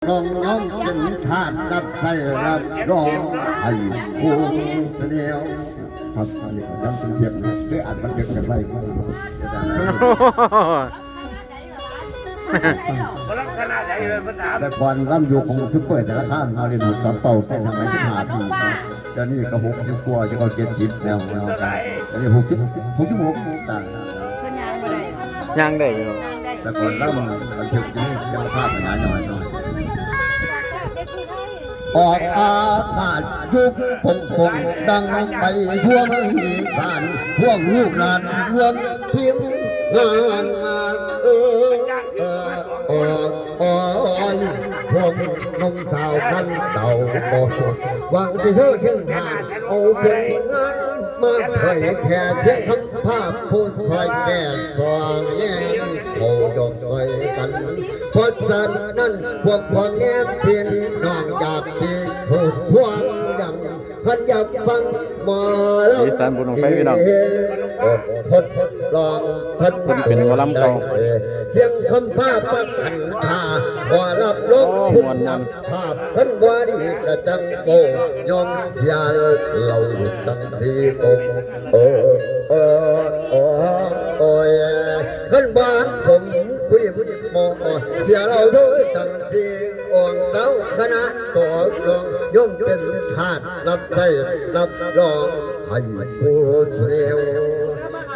ลองน้องเป็นทาสรับใส่รับรองให้ผู้เสนียวครับอันนี้ก็ยังเป็นเทียบนะคืออัดมันเทียบกันไว้แต่ก่อนร่ำอยู่ของซุปเปอร์สารคามเขาเรียนหมดจับเป่าเต้นทำไมที่หาที่ตอนนี้ก็60 กว่าจะก็70แล้วตอนนี้66ต่างยังได้อยู่แต่ก่อนร่ำมันเทียบกันยังภาพหนาหน่อยออกอากาศยุบพงดังไปทั่วเมืองอีสานพวกลูกหลานรวมทีมงานพวกนมสาวพันเต่าหวังที่เธอเชื่อหาเอาเป็นงานมาเผยแผ่เสียงคำภาพผู้ใส่แก่สว่างแย้มเขาดอกใส่กันเพราะฉะนั้นพวกพ่อแง่เปลี่ยนน้องจากที่ถูกพวงดังขันอยากฟังหมอลำสีสันบุญของไฟพี่น้องทดลองเป็นหมอลำเก่าเสียงคำภาพปักขันทาขอรับลบคุณนำภาพขันวาดีกระจังโกยอมเสียเราตั้งสีตงโอ้ยขันบ้านสมคุยมอเสียเราเท่าตั้งสีอ่องเจ้าคณะต่อรองย่อมเป็นทาสรับใจรับรองให้ผู้เร็ว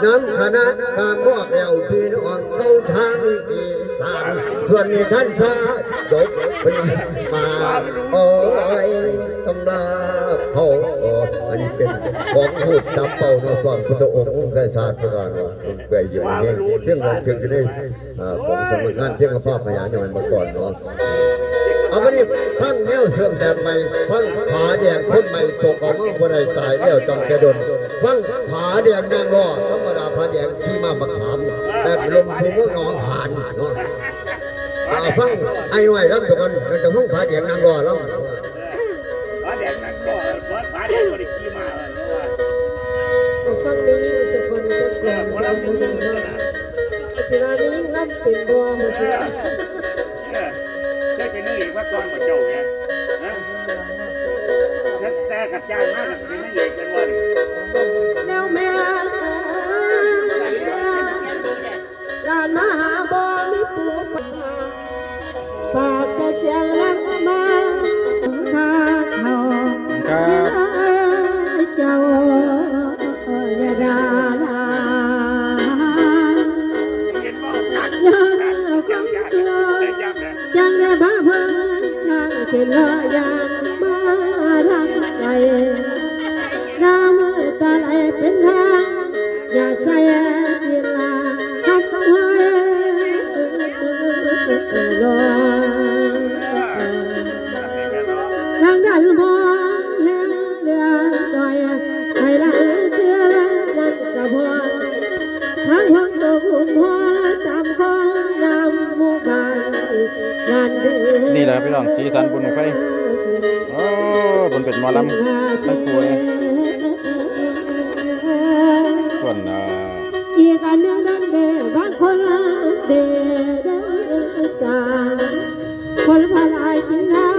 น้ำคณะการบอกแล้วพี่น้องเข้าทางอีสานส่วนนี้ท่านชาดกเป็นมาโอ้ยต้องรักเขาอันนี้เป็นของพูดจับเป่าในก่อนพุทธองค์องค์ไสศาสตร์ประการว่าไปอยู่เองเชื่องเราเชื่องจะได้ของสำนักงานเชื่องภาพพยานอย่างมาก่อนเนาะเอาไปดิพังแนวเสื่อมแบบใหม่พังผาแดงคนใหม่ตกออกมาคนใดตายแล้วจำแกดนพังผาแดงนางรอธรรมดาผาแดงที่มาบักขามแต่ลมภูมิหนองหานเนาะฟังไอ้หน่อยรับตัวกันเราจะฟังผาแดงนางรอแล้วผาแดงนางรอผาแดงบริกีมาฟังนี้สกุลก็กลมสกุลก็สิว่านี้รับเป็นบัวสิว่าได้เป็นนี่ว่าก่อนมาเจ้าเนี่ยแต่กับจ้างมากกับเป็นนี่เองกันวันแนวแม่ลานมหาบ่มีปูปลาฝากแต่เสียงลำมาข้าเขาเจ้าอย่าด่ายังได้บ้าเพิ่นยังจะลอยยังมาทางใจน้ำตาไหลเป็นทางอย่าใส่เวลาทำไว้รอทางดันมองเห็นเดือดดอยให้ไหลเชื่อนั่นก็พอทางห้องตกหลุมหัวตามห้องน้ำมุกบานนี่แหละพี่น้องสีสันบุญของไฟโอ้บุญเป็นหมอลำไฟป่วยส่วนอีกอันหนึ่งนั้นเดบางคนเดตาคนพลายกินน้